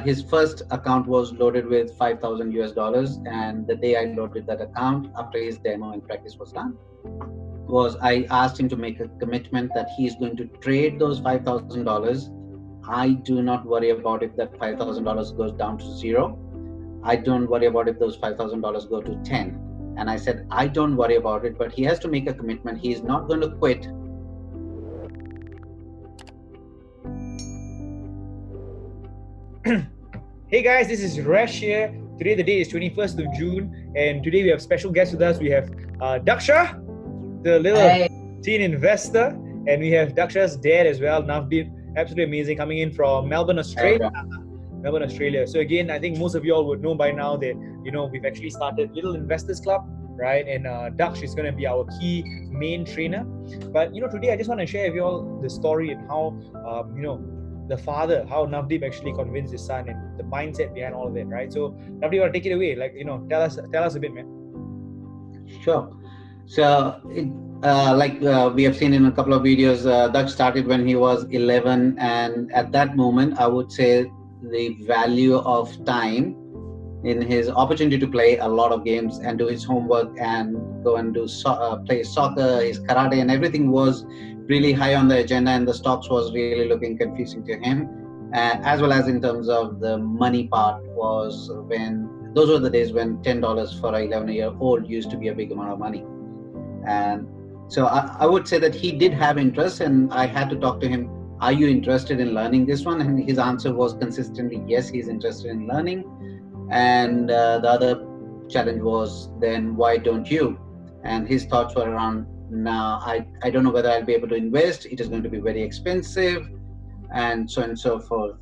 his first account was loaded with 5,000 US dollars, and the day I loaded that account after his demo and practice was done, was I asked him to make a commitment that he's going to trade those $5,000. I do not worry about if that $5,000 goes down to zero. I don't worry about if those $5,000 go to 10. And I said, I don't worry about it, but he has to make a commitment. He is not going to quit. Hey guys, this is Resh here. Today the date is 21st of June, and today we have special guests with us. We have Daksha, the little teen investor, and we have Daksha's dad as well, Navdeep. Absolutely amazing, coming in from Melbourne, Australia. Melbourne, Australia. So again, I think most of you all would know by now that we've actually started Little Investors Club, right? And Daksha is going to be our key main trainer. But today I just want to share with you all the story and how the father, how Navdeep actually convinced his son and the mindset behind all of it, right? So Navdeep, you want to take it away? Tell us a bit, man. Sure. So, we have seen in a couple of videos, Daksh started when he was 11, and at that moment, I would say the value of time in his opportunity to play a lot of games and do his homework and go and do play soccer, his karate, and everything was really high on the agenda, and the stocks was really looking confusing to him, as well as in terms of the money part. Was when those were the days when $10 for an 11-year-old used to be a big amount of money. And so I would say that he did have interest, and I had to talk to him, are you interested in learning this one? And his answer was consistently yes, he's interested in learning. And the other challenge was, then why don't you? And his thoughts were around, now I don't know whether I'll be able to invest, it is going to be very expensive, and so on and so forth.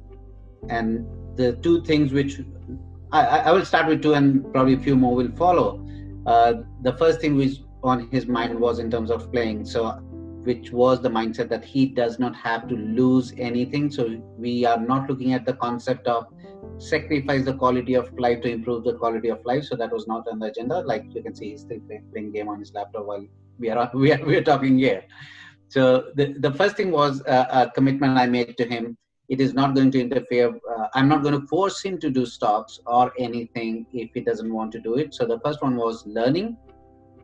And the two things which I will start with two, and probably a few more will follow. The first thing which on his mind was in terms of playing, so which was the mindset that he does not have to lose anything. So we are not looking at the concept of sacrifice the quality of life to improve the quality of life. So that was not on the agenda. Like you can see, he's still playing game on his laptop while we are talking here. So the first thing was a commitment I made to him. It is not going to interfere. I'm not going to force him to do stocks or anything if he doesn't want to do it. So the first one was learning.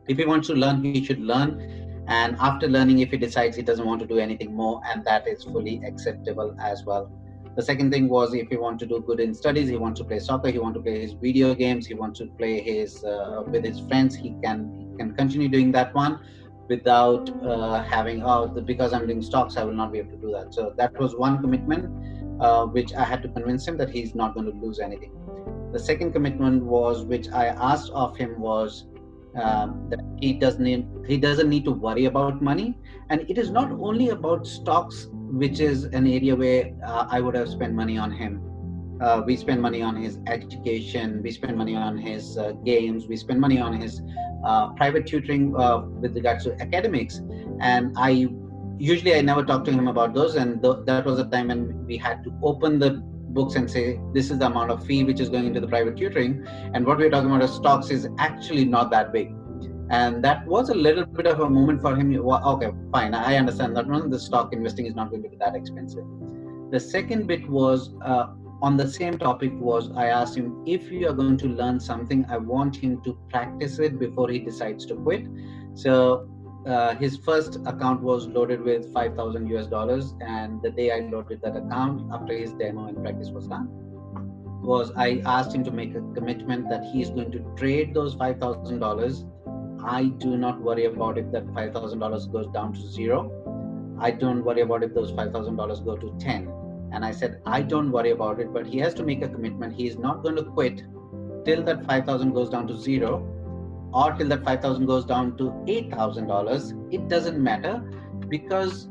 If he wants to learn, he should learn. And after learning, if he decides he doesn't want to do anything more, and that is fully acceptable as well. The second thing was, if he wants to do good in studies, he wants to play soccer, he wants to play his video games, he wants to play his with his friends, he can continue doing that one without having, because I'm doing stocks, I will not be able to do that. So that was one commitment which I had to convince him that he's not going to lose anything. The second commitment was, which I asked of him, was that he doesn't need to worry about money. And it is not only about stocks, which is an area where I would have spent money on him. We spend money on his education, we spend money on his games, we spend money on his private tutoring with regards to academics. And I never talk to him about those, and that was a time when we had to open the books and say, this is the amount of fee which is going into the private tutoring, and what we're talking about as stocks is actually not that big. And that was a little bit of a moment for him. Okay, fine, I understand that one. The stock investing is not going to be that expensive. The second bit was on the same topic. Was I asked him, if you are going to learn something, I want him to practice it before he decides to quit. So his first account was loaded with 5,000 US dollars, and the day I loaded that account after his demo and practice was done, was I asked him to make a commitment that he's going to trade those $5,000. I do not worry about if that $5,000 goes down to zero. I don't worry about if those $5,000 go to 10. And I said, I don't worry about it, but he has to make a commitment. He is not going to quit till that 5,000 goes down to zero, or till that 5,000 goes down to $8,000. It doesn't matter, because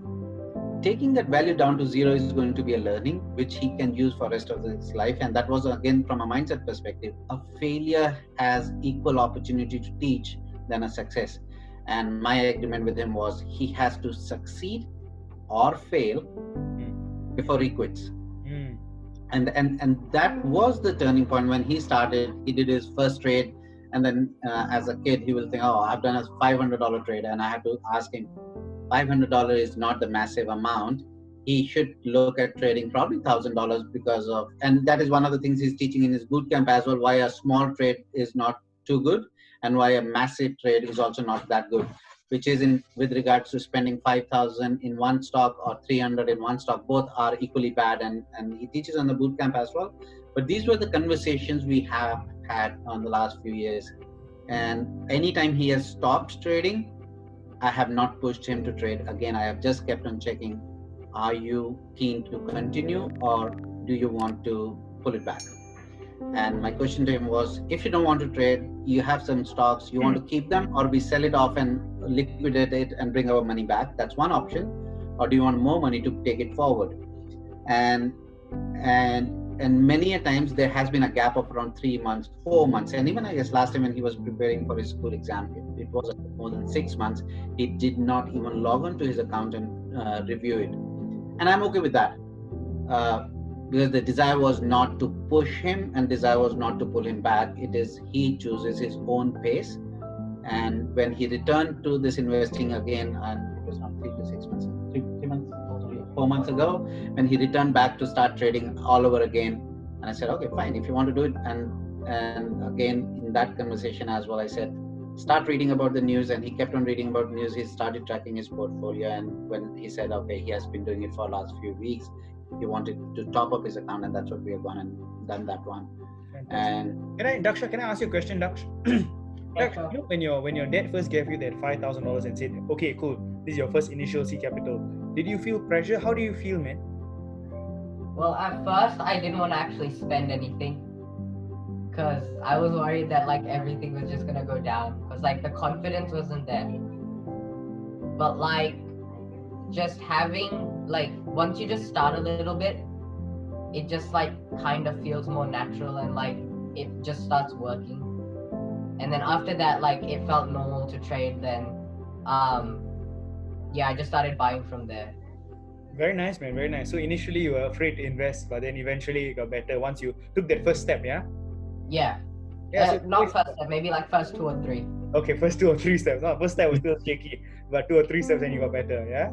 taking that value down to zero is going to be a learning which he can use for the rest of his life. And that was, again, from a mindset perspective, a failure has equal opportunity to teach than a success. And my agreement with him was, he has to succeed or fail before he quits. And that was the turning point when he started. He did his first trade, and then as a kid he will think, oh, I've done a $500 trade, and I have to ask him, $500 is not the massive amount. he should look at trading probably $1,000 because of, and that is one of the things he's teaching in his boot camp as well, why a small trade is not too good and why a massive trade is also not that good, which is in with regards to spending 5,000 in one stock or 300 in one stock. Both are equally bad, and he teaches on the boot camp as well. But these were the conversations we have had on the last few years. And anytime he has stopped trading, I have not pushed him to trade again. I have just kept on checking, are you keen to continue or do you want to pull it back? And my question to him was, if you don't want to trade, you have some stocks, you want to keep them, or we sell it off and liquidate it and bring our money back. That's one option. Or do you want more money to take it forward? And many a times there has been a gap of around 3 months, 4 months, and even I guess last time when he was preparing for his school exam, it was more than 6 months. He did not even log on to his account and review it, and I'm okay with that, because the desire was not to push him and desire was not to pull him back. It is he chooses his own pace, and when he returned to this investing again, and it was not 3 to 6 months, 3 months. 4 months ago, when he returned back to start trading all over again, and I said, okay, fine, if you want to do it. And again in that conversation as well, I said, start reading about the news. And he kept on reading about news. He started tracking his portfolio, and when he said, okay, he has been doing it for the last few weeks, he wanted to top up his account, and that's what we have gone and done that one. And Daksha, can I ask you a question, Daksha? Daksha, you know, when your dad first gave you that $5,000 and said, okay, cool, this is your first initial seed capital, did you feel pressure? How do you feel, man? Well, at first, I didn't want to actually spend anything because I was worried that like everything was just gonna go down because like the confidence wasn't there. But like just having like once you just start a little bit, it just like kind of feels more natural and like it just starts working. And then after that, like it felt normal to trade. Then yeah, I just started buying from there. Very nice, man. Very nice. So initially you were afraid to invest, but then eventually it got better once you took that first step, yeah? Yeah. So not first step, maybe like first 2 or 3. Okay, first 2 or 3 steps. No, first step was still shaky, but 2 or 3 steps and you got better, yeah?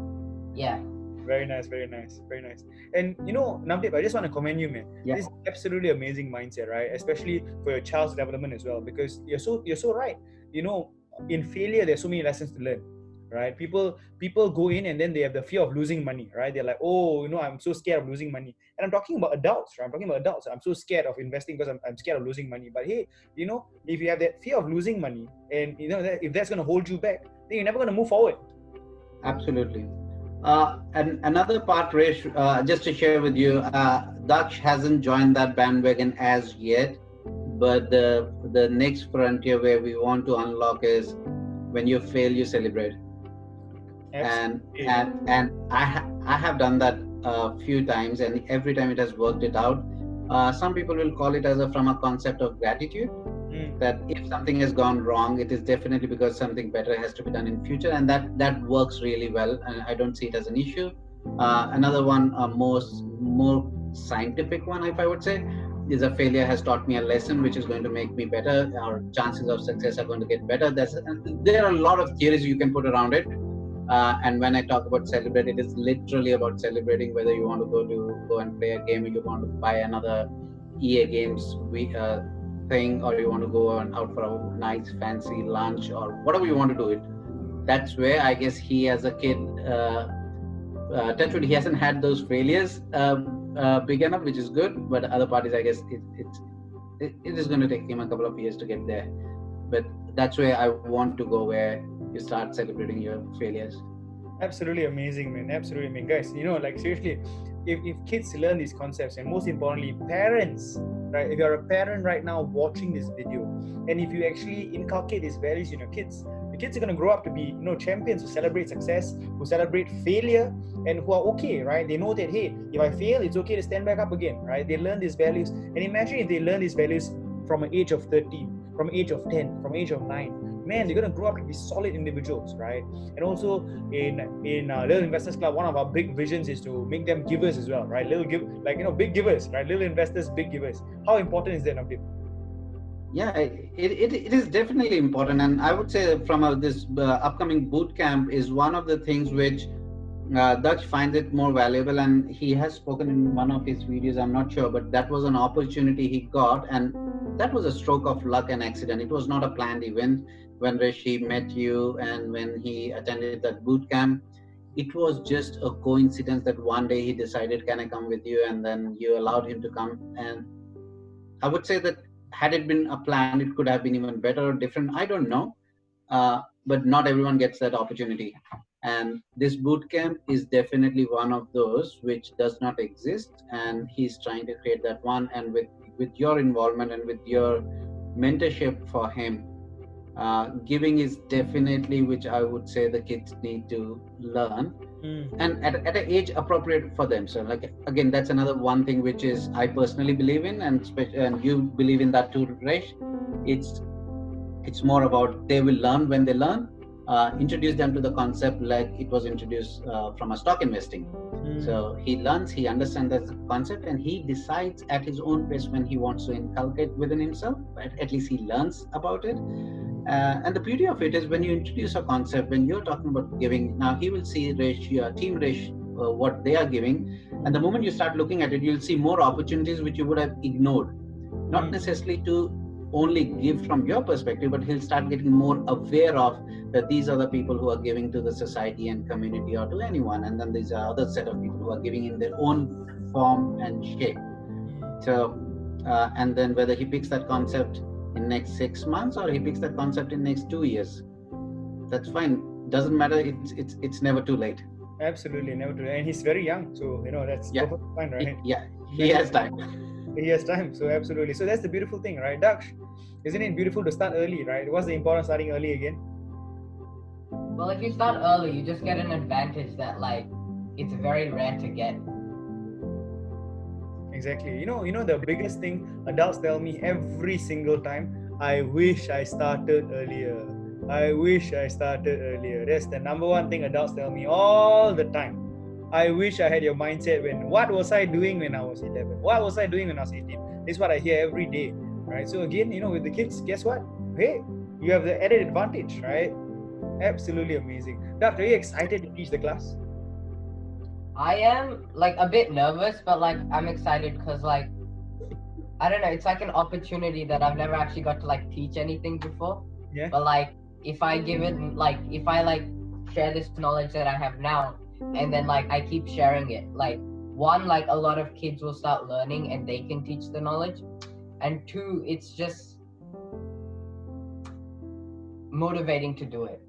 Yeah. Very nice, very nice, very nice. And you know, Navdeep, I just want to commend you, man. Yeah. This is absolutely amazing mindset, right? Especially for your child's development as well, because you're so right. You know, in failure, there's so many lessons to learn, right? People go in and then they have the fear of losing money, right? They're like, oh, you know, I'm so scared of losing money. And I'm talking about adults, right? I'm talking about adults. I'm so scared of investing because I'm scared of losing money. But hey, you know, if you have that fear of losing money, and you know that if that's going to hold you back, then you're never going to move forward. Absolutely. And another part, Resh, just to share with you, Daksh hasn't joined that bandwagon as yet, but the next frontier where we want to unlock is when you fail, you celebrate. Absolutely. And I have done that a few times, and every time it has worked it out. Some people will call it from a concept of gratitude. That if something has gone wrong, it is definitely because something better has to be done in future, and that works really well, and I don't see it as an issue. Another one, more scientific one, if I would say, is a failure has taught me a lesson which is going to make me better. Our chances of success are going to get better. There are a lot of theories you can put around it. And when I talk about celebrate, it is literally about celebrating whether you want to go and play a game, or you want to buy another EA Games thing, or you want to go out for a nice fancy lunch or whatever you want to do it. That's where I guess he as a kid, touchwood, he hasn't had those failures big enough, which is good. But other parties, I guess it is going to take him a couple of years to get there. But that's where I want to go, where you start celebrating your failures. Absolutely amazing, man. Absolutely amazing. Guys, you know, like seriously, if kids learn these concepts, and most importantly, parents, right? If you're a parent right now watching this video, and if you actually inculcate these values in your kids, the kids are going to grow up to be, you know, champions who celebrate success, who celebrate failure, and who are okay, right? They know that, hey, if I fail, it's okay to stand back up again, right? They learn these values. And imagine if they learn these values from an age of 13, from age of 10, from age of 9. Man, they're going to grow up to be solid individuals, right? And also in Little Investors Club, one of our big visions is to make them givers as well, right? Big givers, right? Little investors, big givers. How important is that, Navdeep? Yeah, it is definitely important. And I would say from this upcoming boot camp is one of the things which Daksh finds it more valuable, and he has spoken in one of his videos. I'm not sure, but that was an opportunity he got, and that was a stroke of luck and accident. It was not a planned event. When Rishi met you and when he attended that boot camp, it was just a coincidence that one day he decided, "Can I come with you?" And then you allowed him to come. And I would say that had it been a plan, it could have been even better or different. I don't know, but not everyone gets that opportunity. And this boot camp is definitely one of those which does not exist, and he's trying to create that one. And with your involvement and with your mentorship for him, giving is definitely which I would say the kids need to learn, and at an age appropriate for them. So like again, that's another one thing which is I personally believe in, and you believe in that too, Resh. It's more about they will learn when they learn. Introduce them to the concept like it was introduced from a stock investing. So he learns, he understands that concept, and he decides at his own pace when he wants to inculcate within himself. At least he learns about it. And the beauty of it is when you introduce a concept, when you're talking about giving, now he will see Resh, team Resh, what they are giving. And the moment you start looking at it, you'll see more opportunities which you would have ignored. Not necessarily to only give from your perspective, but he'll start getting more aware of that these are the people who are giving to the society and community or to anyone, and then there's other set of people who are giving in their own form and shape. So and then whether he picks that concept in next 6 months or he picks that concept in next 2 years, that's fine. Doesn't matter. It's never too late. Absolutely, never too late. And he's very young, so that's perfectly fine, right? He has time. He has time, so absolutely. So that's the beautiful thing, right, Daksh? Isn't it beautiful to start early, right? What's the importance of starting early again? Well, if you start early, you just get an advantage that like it's very rare to get. Exactly. You know the biggest thing adults tell me every single time, I wish I started earlier. I wish I started earlier. That's the number one thing adults tell me all the time. I wish I had your mindset when, what was I doing when I was 11? What was I doing when I was 18? This is what I hear every day, right? So again, with the kids, guess what? Hey, you have the added advantage, right? Absolutely amazing. Doc, are you excited to teach the class? I am like a bit nervous, but like I'm excited because like I don't know, it's like an opportunity that I've never actually got to like teach anything before. Yeah. But like if I give it like if I like share this knowledge that I have now, and then like I keep sharing it, like one, like a lot of kids will start learning and they can teach the knowledge, and two, it's just motivating to do it.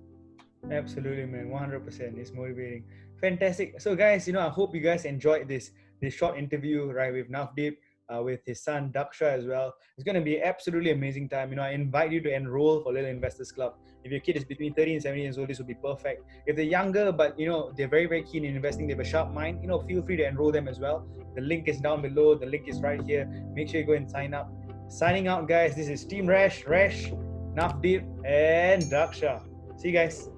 Absolutely, man. 100%. It's motivating. Fantastic. So guys, I hope you guys enjoyed this short interview, right, with Navdeep, with his son Daksha as well. It's going to be absolutely amazing time. I invite you to enroll for Little Investors Club. If your kid is between 30 and 70 years old, this will be perfect. If they're younger, but they're very, very keen in investing, they have a sharp mind, feel free to enroll them as well. The link is down below. The link is right here. Make sure you go and sign up. Signing out, guys. This is Team Resh, Navdeep, and Daksha. See you guys.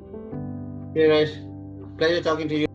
Hey, Resh. Pleasure talking to you.